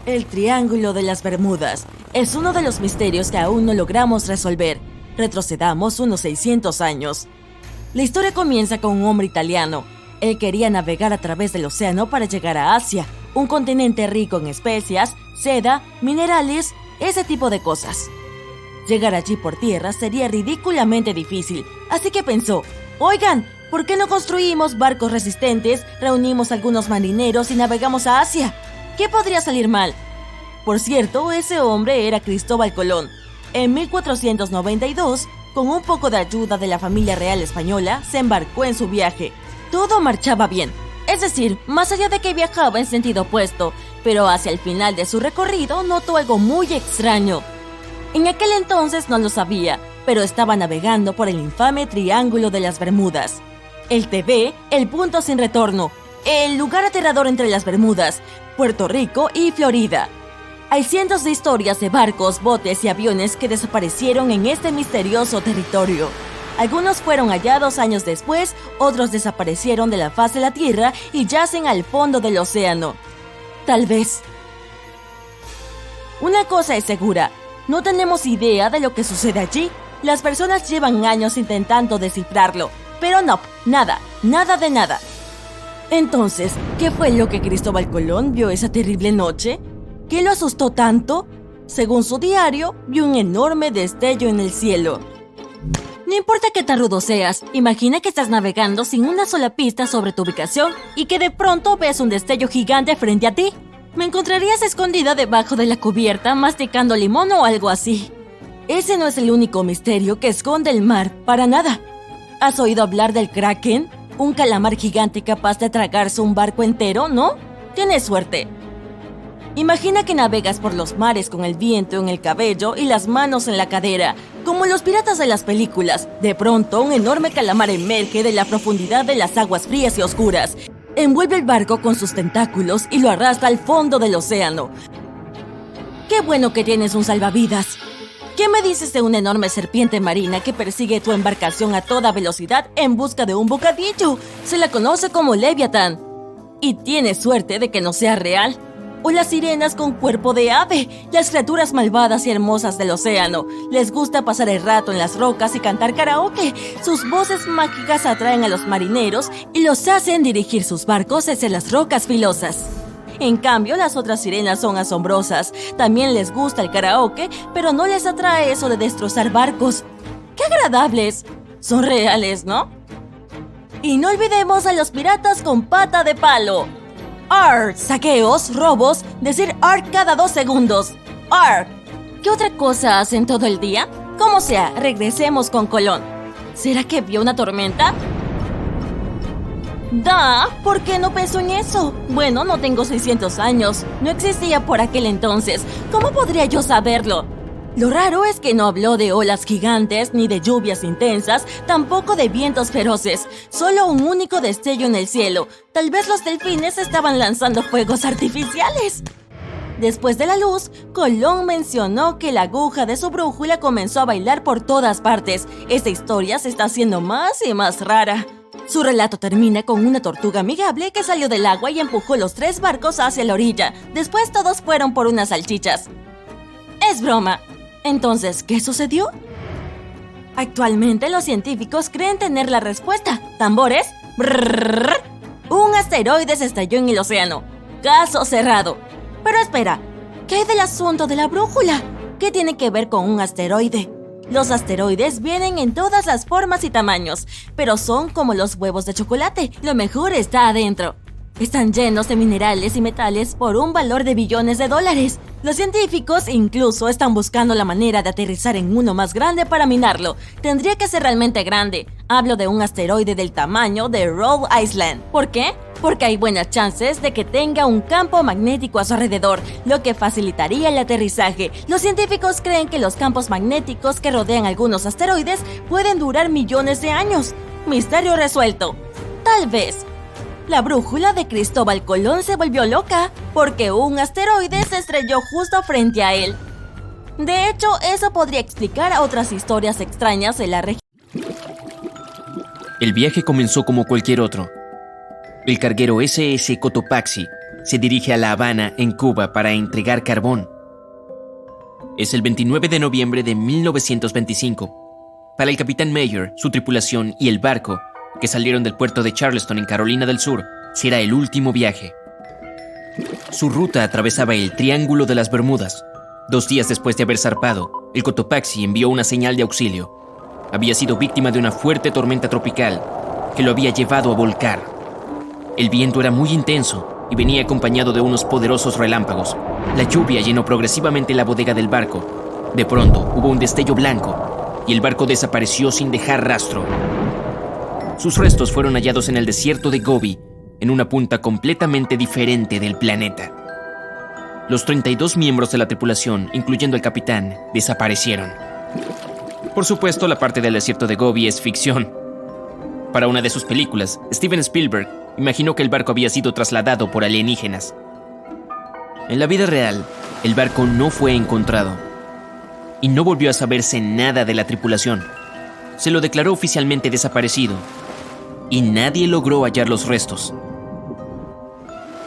El Triángulo de las Bermudas es uno de los misterios que aún no logramos resolver. Retrocedamos unos 600 años. La historia comienza con un hombre italiano. Él quería navegar a través del océano para llegar a Asia, un continente rico en especias, seda, minerales, ese tipo de cosas. Llegar allí por tierra sería ridículamente difícil, así que pensó, oigan, ¿por qué no construimos barcos resistentes, reunimos algunos marineros y navegamos a Asia? ¿Qué podría salir mal? Por cierto, ese hombre era Cristóbal Colón. En 1492, con un poco de ayuda de la familia real española, se embarcó en su viaje. Todo marchaba bien, es decir, más allá de que viajaba en sentido opuesto, pero hacia el final de su recorrido notó algo muy extraño. En aquel entonces no lo sabía, pero estaba navegando por el infame Triángulo de las Bermudas. El TB, el punto sin retorno, el lugar aterrador entre las Bermudas, Puerto Rico y Florida. Hay cientos de historias de barcos, botes y aviones que desaparecieron en este misterioso territorio. Algunos fueron hallados años después, otros desaparecieron de la faz de la Tierra y yacen al fondo del océano. Tal vez. Una cosa es segura, no tenemos idea de lo que sucede allí. Las personas llevan años intentando descifrarlo, pero no, nada de nada. Entonces, ¿qué fue lo que Cristóbal Colón vio esa terrible noche? ¿Qué lo asustó tanto? Según su diario, vio un enorme destello en el cielo. No importa qué tan rudo seas, imagina que estás navegando sin una sola pista sobre tu ubicación y que de pronto ves un destello gigante frente a ti. Me encontrarías escondida debajo de la cubierta masticando limón o algo así. Ese no es el único misterio que esconde el mar, para nada. ¿Has oído hablar del Kraken? Un calamar gigante capaz de tragarse un barco entero, ¿no? Tienes suerte. Imagina que navegas por los mares con el viento en el cabello y las manos en la cadera, como los piratas de las películas. De pronto, un enorme calamar emerge de la profundidad de las aguas frías y oscuras, envuelve el barco con sus tentáculos y lo arrastra al fondo del océano. ¡Qué bueno que tienes un salvavidas! ¿Qué me dices de una enorme serpiente marina que persigue tu embarcación a toda velocidad en busca de un bocadillo? Se la conoce como Leviatán. Y tienes suerte de que no sea real. O las sirenas con cuerpo de ave, las criaturas malvadas y hermosas del océano. Les gusta pasar el rato en las rocas y cantar karaoke. Sus voces mágicas atraen a los marineros y los hacen dirigir sus barcos hacia las rocas filosas. En cambio, las otras sirenas son asombrosas. También les gusta el karaoke, pero no les atrae eso de destrozar barcos. ¡Qué agradables! Son reales, ¿no? Y no olvidemos a los piratas con pata de palo. ¡Arr! Saqueos, robos, decir ¡arr! Cada 2 segundos. ¡Arr! ¿Qué otra cosa hacen todo el día? Como sea, regresemos con Colón. ¿Será que vio una tormenta? ¿Por qué no pensó en eso? Bueno, no tengo 600 años. No existía por aquel entonces. ¿Cómo podría yo saberlo? Lo raro es que no habló de olas gigantes, ni de lluvias intensas, tampoco de vientos feroces. Solo un único destello en el cielo. Tal vez los delfines estaban lanzando fuegos artificiales. Después de la luz, Colón mencionó que la aguja de su brújula comenzó a bailar por todas partes. Esta historia se está haciendo más y más rara. Su relato termina con una tortuga amigable que salió del agua y empujó los 3 barcos hacia la orilla. Después todos fueron por unas salchichas. Es broma. Entonces, ¿qué sucedió? Actualmente los científicos creen tener la respuesta. ¿Tambores? Brrr. Un asteroide se estalló en el océano. Caso cerrado. Pero espera, ¿qué hay del asunto de la brújula? ¿Qué tiene que ver con un asteroide? Los asteroides vienen en todas las formas y tamaños, pero son como los huevos de chocolate. Lo mejor está adentro. Están llenos de minerales y metales por un valor de billones de dólares. Los científicos incluso están buscando la manera de aterrizar en uno más grande para minarlo. Tendría que ser realmente grande. Hablo de un asteroide del tamaño de Rhode Island. ¿Por qué? Porque hay buenas chances de que tenga un campo magnético a su alrededor, lo que facilitaría el aterrizaje. Los científicos creen que los campos magnéticos que rodean algunos asteroides pueden durar millones de años. Misterio resuelto. Tal vez. La brújula de Cristóbal Colón se volvió loca porque un asteroide se estrelló justo frente a él. De hecho, eso podría explicar a otras historias extrañas de la región. El viaje comenzó como cualquier otro. El carguero SS Cotopaxi se dirige a La Habana, en Cuba, para entregar carbón. Es el 29 de noviembre de 1925. Para el capitán Mayer, su tripulación y el barco, que salieron del puerto de Charleston en Carolina del Sur, será el último viaje. Su ruta atravesaba el Triángulo de las Bermudas. 2 días después de haber zarpado, el Cotopaxi envió una señal de auxilio. Había sido víctima de una fuerte tormenta tropical que lo había llevado a volcar. El viento era muy intenso y venía acompañado de unos poderosos relámpagos. La lluvia llenó progresivamente la bodega del barco. De pronto hubo un destello blanco y el barco desapareció sin dejar rastro. Sus restos fueron hallados en el desierto de Gobi, en una punta completamente diferente del planeta. Los 32 miembros de la tripulación, incluyendo el capitán, desaparecieron. Por supuesto, la parte del desierto de Gobi es ficción. Para una de sus películas, Steven Spielberg imaginó que el barco había sido trasladado por alienígenas. En la vida real, el barco no fue encontrado y no volvió a saberse nada de la tripulación. Se lo declaró oficialmente desaparecido y nadie logró hallar los restos.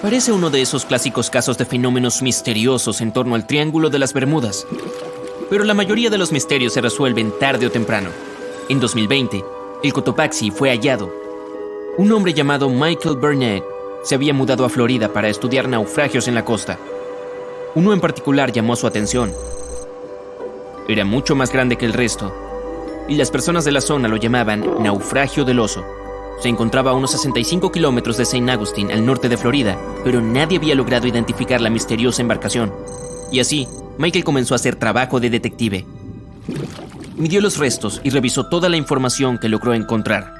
Parece uno de esos clásicos casos de fenómenos misteriosos en torno al Triángulo de las Bermudas, pero la mayoría de los misterios se resuelven tarde o temprano. En 2020, el Cotopaxi fue hallado. Un hombre llamado Michael Burnett se había mudado a Florida para estudiar naufragios en la costa. Uno en particular llamó su atención. Era mucho más grande que el resto, y las personas de la zona lo llamaban Naufragio del Oso. Se encontraba a unos 65 kilómetros de St. Augustine, al norte de Florida, pero nadie había logrado identificar la misteriosa embarcación. Y así, Michael comenzó a hacer trabajo de detective. Midió los restos y revisó toda la información que logró encontrar.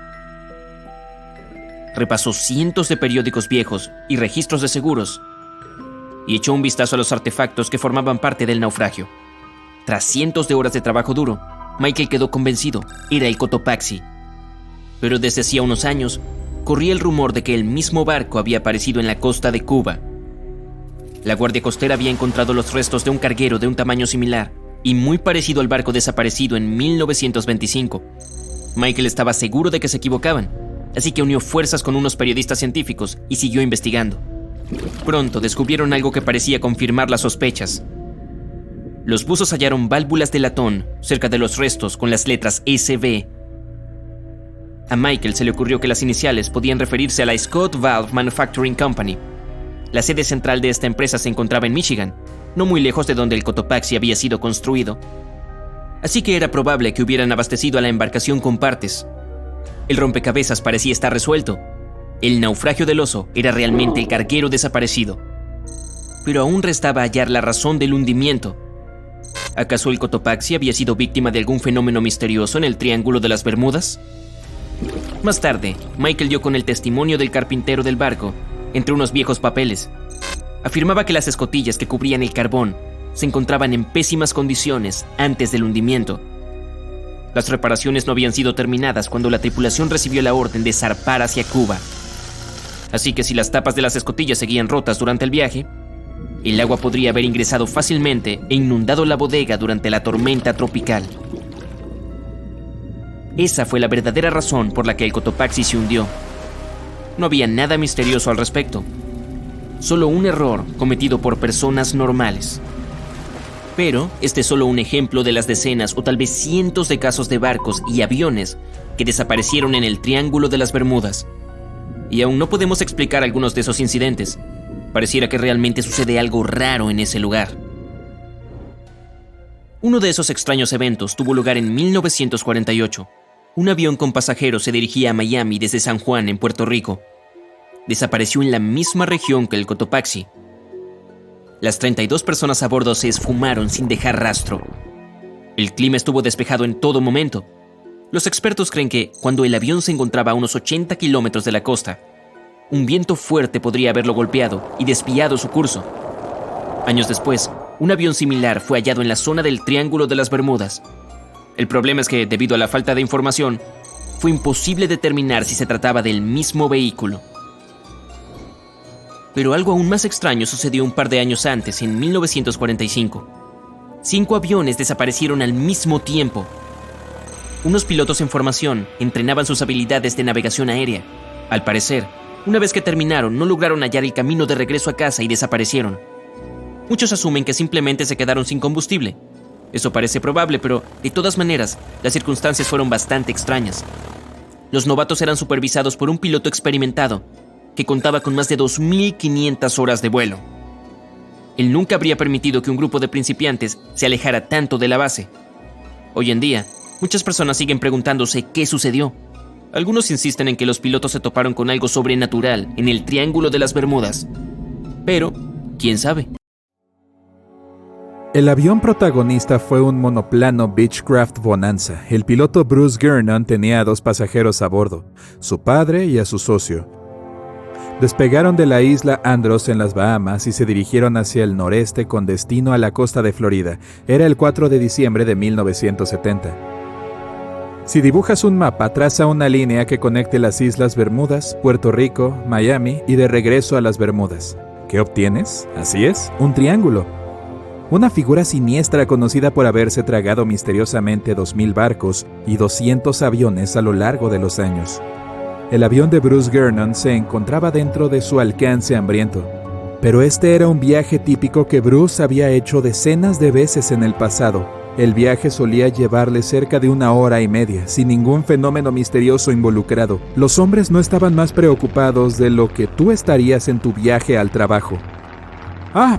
Repasó cientos de periódicos viejos y registros de seguros y echó un vistazo a los artefactos que formaban parte del naufragio. Tras cientos de horas de trabajo duro, Michael quedó convencido, era el Cotopaxi. Pero desde hacía unos años, corría el rumor de que el mismo barco había aparecido en la costa de Cuba. La Guardia Costera había encontrado los restos de un carguero de un tamaño similar y muy parecido al barco desaparecido en 1925. Michael estaba seguro de que se equivocaban, así que unió fuerzas con unos periodistas científicos y siguió investigando. Pronto descubrieron algo que parecía confirmar las sospechas. Los buzos hallaron válvulas de latón cerca de los restos con las letras SB. A Michael se le ocurrió que las iniciales podían referirse a la Scott Valve Manufacturing Company. La sede central de esta empresa se encontraba en Michigan, no muy lejos de donde el Cotopaxi había sido construido. Así que era probable que hubieran abastecido a la embarcación con partes. El rompecabezas parecía estar resuelto. El naufragio del oso era realmente el carguero desaparecido. Pero aún restaba hallar la razón del hundimiento. ¿Acaso el Cotopaxi había sido víctima de algún fenómeno misterioso en el Triángulo de las Bermudas? Más tarde, Michael dio con el testimonio del carpintero del barco, entre unos viejos papeles. Afirmaba que las escotillas que cubrían el carbón se encontraban en pésimas condiciones antes del hundimiento. Las reparaciones no habían sido terminadas cuando la tripulación recibió la orden de zarpar hacia Cuba. Así que si las tapas de las escotillas seguían rotas durante el viaje, el agua podría haber ingresado fácilmente e inundado la bodega durante la tormenta tropical. Esa fue la verdadera razón por la que el Cotopaxi se hundió. No había nada misterioso al respecto. Solo un error cometido por personas normales. Pero este es solo un ejemplo de las decenas o tal vez cientos de casos de barcos y aviones que desaparecieron en el Triángulo de las Bermudas. Y aún no podemos explicar algunos de esos incidentes. Pareciera que realmente sucede algo raro en ese lugar. Uno de esos extraños eventos tuvo lugar en 1948. Un avión con pasajeros se dirigía a Miami desde San Juan, en Puerto Rico. Desapareció en la misma región que el Cotopaxi. Las 32 personas a bordo se esfumaron sin dejar rastro. El clima estuvo despejado en todo momento. Los expertos creen que, cuando el avión se encontraba a unos 80 kilómetros de la costa, un viento fuerte podría haberlo golpeado y desviado su curso. Años después, un avión similar fue hallado en la zona del Triángulo de las Bermudas. El problema es que, debido a la falta de información, fue imposible determinar si se trataba del mismo vehículo. Pero algo aún más extraño sucedió un par de años antes, en 1945. 5 aviones desaparecieron al mismo tiempo. Unos pilotos en formación entrenaban sus habilidades de navegación aérea. Al parecer, Una vez que terminaron, no lograron hallar el camino de regreso a casa y desaparecieron. Muchos asumen que simplemente se quedaron sin combustible. Eso parece probable, pero de todas maneras, las circunstancias fueron bastante extrañas. Los novatos eran supervisados por un piloto experimentado que contaba con más de 2.500 horas de vuelo. Él nunca habría permitido que un grupo de principiantes se alejara tanto de la base. Hoy en día, muchas personas siguen preguntándose qué sucedió. Algunos insisten en que los pilotos se toparon con algo sobrenatural en el Triángulo de las Bermudas. Pero, ¿quién sabe? El avión protagonista fue un monoplano Beechcraft Bonanza. El piloto Bruce Gernon tenía a 2 pasajeros a bordo, su padre y a su socio. Despegaron de la isla Andros en las Bahamas y se dirigieron hacia el noreste con destino a la costa de Florida. Era el 4 de diciembre de 1970. Si dibujas un mapa, traza una línea que conecte las Islas Bermudas, Puerto Rico, Miami y de regreso a las Bermudas. ¿Qué obtienes? Así es, un triángulo. Una figura siniestra conocida por haberse tragado misteriosamente 2.000 barcos y 200 aviones a lo largo de los años. El avión de Bruce Gernon se encontraba dentro de su alcance hambriento. Pero este era un viaje típico que Bruce había hecho decenas de veces en el pasado. El viaje solía llevarle cerca de 1 hora y media, sin ningún fenómeno misterioso involucrado. Los hombres no estaban más preocupados de lo que tú estarías en tu viaje al trabajo.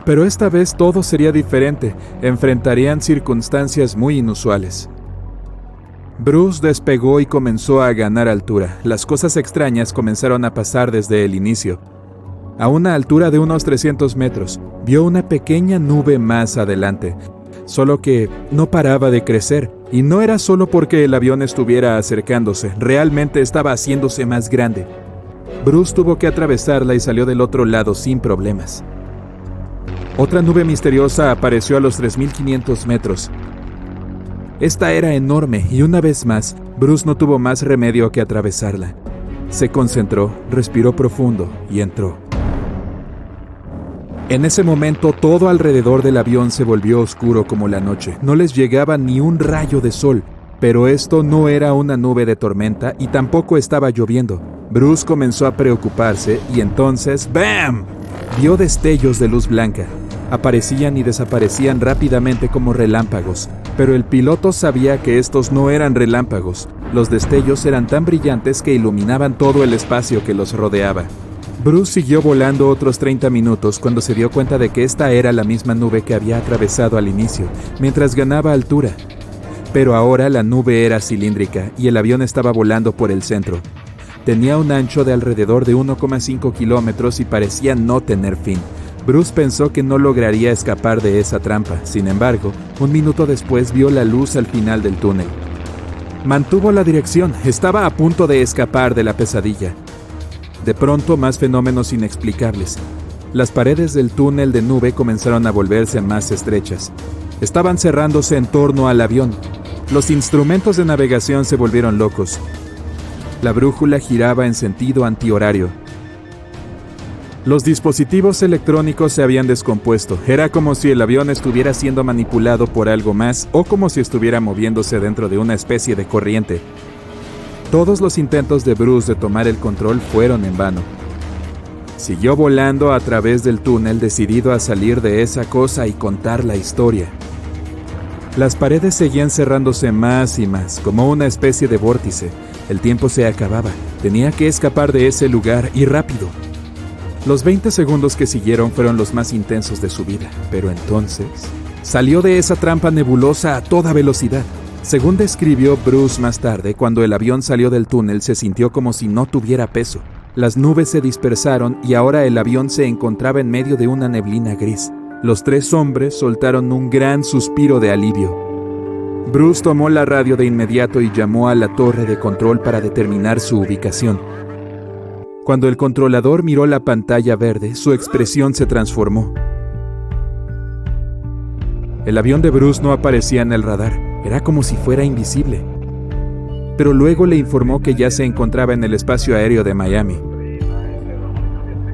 Pero esta vez todo sería diferente. Enfrentarían circunstancias muy inusuales. Bruce despegó y comenzó a ganar altura. Las cosas extrañas comenzaron a pasar desde el inicio. A una altura de unos 300 metros, vio una pequeña nube más adelante. Solo que no paraba de crecer, y no era solo porque el avión estuviera acercándose, realmente estaba haciéndose más grande. Bruce tuvo que atravesarla y salió del otro lado sin problemas. Otra nube misteriosa apareció a los 3.500 metros. Esta era enorme y una vez más, Bruce no tuvo más remedio que atravesarla. Se concentró, respiró profundo y entró. En ese momento, todo alrededor del avión se volvió oscuro como la noche. No les llegaba ni un rayo de sol, pero esto no era una nube de tormenta y tampoco estaba lloviendo. Bruce comenzó a preocuparse y entonces, ¡bam!, vio destellos de luz blanca. Aparecían y desaparecían rápidamente como relámpagos, pero el piloto sabía que estos no eran relámpagos. Los destellos eran tan brillantes que iluminaban todo el espacio que los rodeaba. Bruce siguió volando otros 30 minutos cuando se dio cuenta de que esta era la misma nube que había atravesado al inicio, mientras ganaba altura. Pero ahora la nube era cilíndrica y el avión estaba volando por el centro. Tenía un ancho de alrededor de 1,5 kilómetros y parecía no tener fin. Bruce pensó que no lograría escapar de esa trampa. Sin embargo, 1 minuto después vio la luz al final del túnel. Mantuvo la dirección. Estaba a punto de escapar de la pesadilla. De pronto, más fenómenos inexplicables. Las paredes del túnel de nube comenzaron a volverse más estrechas. Estaban cerrándose en torno al avión. Los instrumentos de navegación se volvieron locos. La brújula giraba en sentido antihorario. Los dispositivos electrónicos se habían descompuesto. Era como si el avión estuviera siendo manipulado por algo más o como si estuviera moviéndose dentro de una especie de corriente. Todos los intentos de Bruce de tomar el control fueron en vano. Siguió volando a través del túnel, decidido a salir de esa cosa y contar la historia. Las paredes seguían cerrándose más y más, como una especie de vórtice. El tiempo se acababa. Tenía que escapar de ese lugar y rápido. Los 20 segundos que siguieron fueron los más intensos de su vida, pero entonces salió de esa trampa nebulosa a toda velocidad. Según describió Bruce más tarde, cuando el avión salió del túnel se sintió como si no tuviera peso. Las nubes se dispersaron y ahora el avión se encontraba en medio de una neblina gris. Los 3 hombres soltaron un gran suspiro de alivio. Bruce tomó la radio de inmediato y llamó a la torre de control para determinar su ubicación. Cuando el controlador miró la pantalla verde, su expresión se transformó. El avión de Bruce no aparecía en el radar, era como si fuera invisible. Pero luego le informó que ya se encontraba en el espacio aéreo de Miami.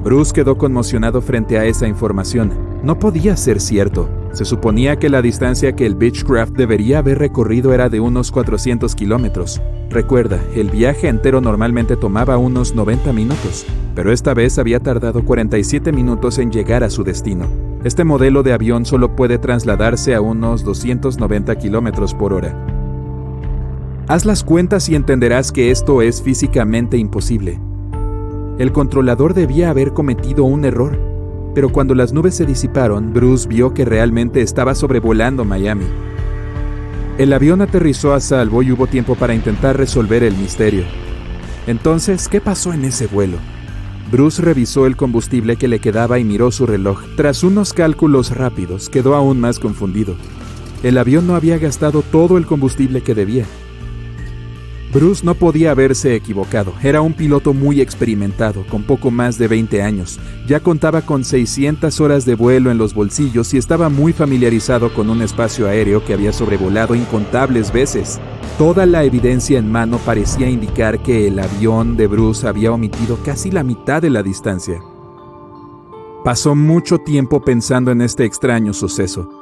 Bruce quedó conmocionado frente a esa información. No podía ser cierto. Se suponía que la distancia que el Beechcraft debería haber recorrido era de unos 400 kilómetros. Recuerda, el viaje entero normalmente tomaba unos 90 minutos, pero esta vez había tardado 47 minutos en llegar a su destino. Este modelo de avión solo puede trasladarse a unos 290 kilómetros por hora. Haz las cuentas y entenderás que esto es físicamente imposible. El controlador debía haber cometido un error, pero cuando las nubes se disiparon, Bruce vio que realmente estaba sobrevolando Miami. El avión aterrizó a salvo y hubo tiempo para intentar resolver el misterio. Entonces, ¿qué pasó en ese vuelo? Bruce revisó el combustible que le quedaba y miró su reloj. Tras unos cálculos rápidos, quedó aún más confundido. El avión no había gastado todo el combustible que debía. Bruce no podía haberse equivocado. Era un piloto muy experimentado, con poco más de 20 años. Ya contaba con 600 horas de vuelo en los bolsillos y estaba muy familiarizado con un espacio aéreo que había sobrevolado incontables veces. Toda la evidencia en mano parecía indicar que el avión de Bruce había omitido casi la mitad de la distancia. Pasó mucho tiempo pensando en este extraño suceso.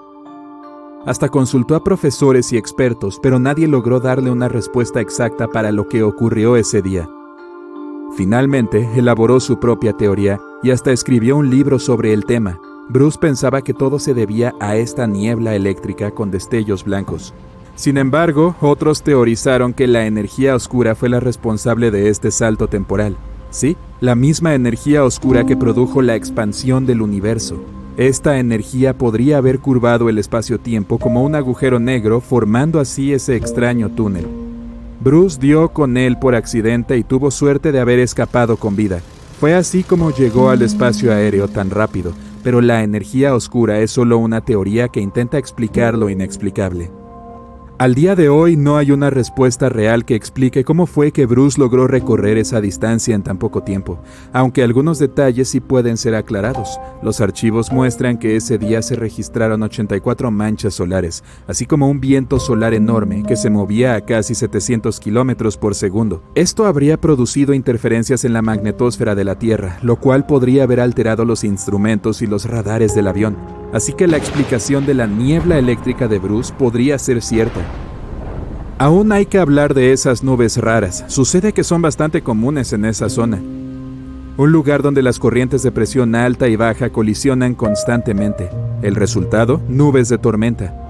Hasta consultó a profesores y expertos, pero nadie logró darle una respuesta exacta para lo que ocurrió ese día. Finalmente, elaboró su propia teoría y hasta escribió un libro sobre el tema. Bruce pensaba que todo se debía a esta niebla eléctrica con destellos blancos. Sin embargo, otros teorizaron que la energía oscura fue la responsable de este salto temporal. Sí, la misma energía oscura que produjo la expansión del universo. Esta energía podría haber curvado el espacio-tiempo como un agujero negro, formando así ese extraño túnel. Bruce dio con él por accidente y tuvo suerte de haber escapado con vida. Fue así como llegó al espacio aéreo tan rápido, pero la energía oscura es solo una teoría que intenta explicar lo inexplicable. Al día de hoy no hay una respuesta real que explique cómo fue que Bruce logró recorrer esa distancia en tan poco tiempo, aunque algunos detalles sí pueden ser aclarados. Los archivos muestran que ese día se registraron 84 manchas solares, así como un viento solar enorme que se movía a casi 700 kilómetros por segundo. Esto habría producido interferencias en la magnetosfera de la Tierra, lo cual podría haber alterado los instrumentos y los radares del avión. Así que la explicación de la niebla eléctrica de Bruce podría ser cierta. Aún hay que hablar de esas nubes raras. Sucede que son bastante comunes en esa zona. Un lugar donde las corrientes de presión alta y baja colisionan constantemente. El resultado, nubes de tormenta.